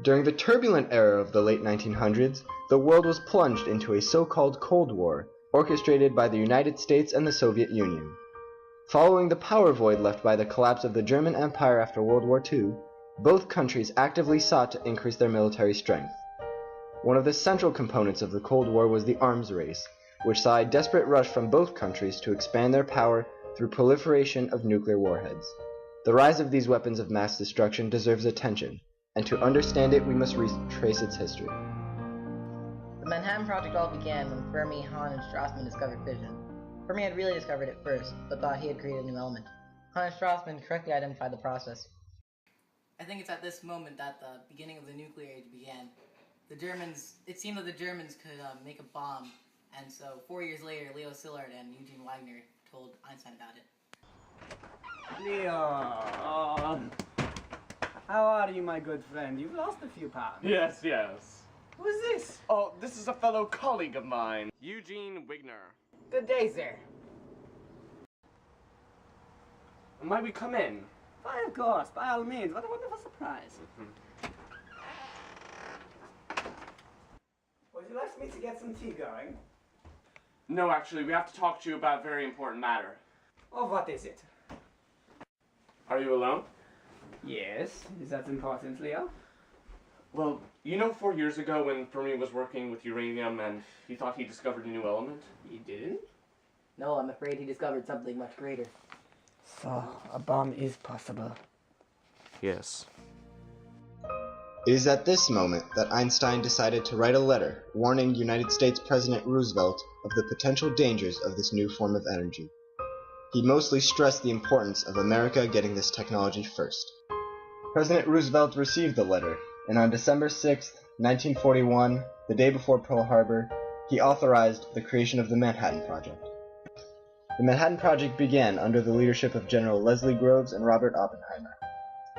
During the turbulent era of the late 1900s, the world was plunged into a so-called Cold War, orchestrated by the United States and the Soviet Union. Following the power void left by the collapse of the German Empire after World War II, both countries actively sought to increase their military strength. One of the central components of the Cold War was the arms race, which saw a desperate rush from both countries to expand their power through proliferation of nuclear warheads. The rise of these weapons of mass destruction deserves attention, and to understand it we must retrace its history. The Manhattan Project all began when Fermi, Hahn, and Strassmann discovered fission. Fermi had really discovered it first, but thought he had created a new element. Hahn and Strassmann correctly identified the process. I think it's at this moment that the beginning of the nuclear age began. It seemed that the Germans could make a bomb, and so 4 years later, Leo Szilard and Eugene Wagner told Einstein about it. Leo, how are you, my good friend? You've lost a few pounds. Yes. Who is this? Oh, this is a fellow colleague of mine, Eugene Wigner. Good day, sir. Might we come in? Why, of course, by all means. What a wonderful surprise. Would you like me to get some tea going? No, actually, we have to talk to you about a very important matter. Oh, what is it? Are you alone? Yes. Is that important, Leo? Well, you know 4 years ago when Fermi was working with uranium and he thought he discovered a new element? He didn't? No, I'm afraid he discovered something much greater. So, a bomb is possible. Yes. It is at this moment that Einstein decided to write a letter warning United States President Roosevelt of the potential dangers of this new form of energy. He mostly stressed the importance of America getting this technology first. President Roosevelt received the letter, and on December 6, 1941, the day before Pearl Harbor, he authorized the creation of the Manhattan Project. The Manhattan Project began under the leadership of General Leslie Groves and Robert Oppenheimer.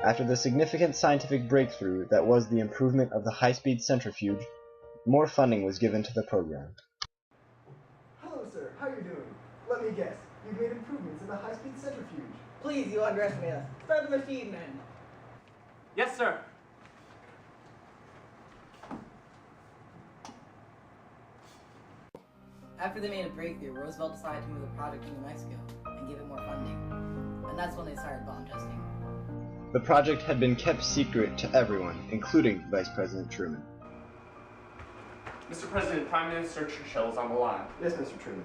After the significant scientific breakthrough that was the improvement of the high-speed centrifuge, more funding was given to the program. Hello, sir. How are you doing? Let me guess. You've made improvements in the high-speed centrifuge. Please, you underestimate us. Start the machine, then. Yes, sir. After they made a breakthrough, Roosevelt decided to move the project to New Mexico and give it more funding. And that's when they started bomb testing. The project had been kept secret to everyone, including Vice President Truman. Mr. President, Prime Minister Churchill is on the line. Yes, Mr. Truman.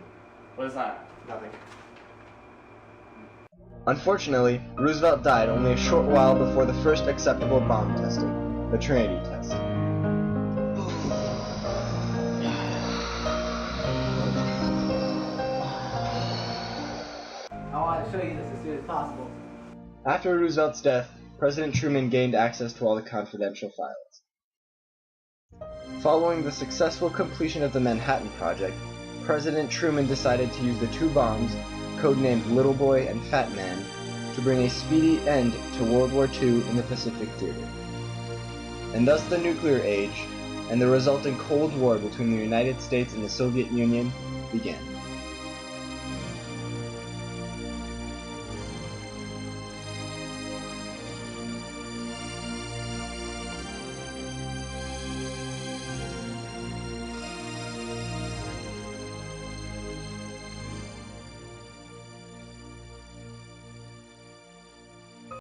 What is that? Nothing. Unfortunately, Roosevelt died only a short while before the first acceptable bomb testing, the Trinity test. I want to show you this as soon as possible. After Roosevelt's death, President Truman gained access to all the confidential files. Following the successful completion of the Manhattan Project, President Truman decided to use the two bombs, codenamed Little Boy and Fat Man, to bring a speedy end to World War II in the Pacific theater. And thus the nuclear age, and the resulting Cold War between the United States and the Soviet Union, began.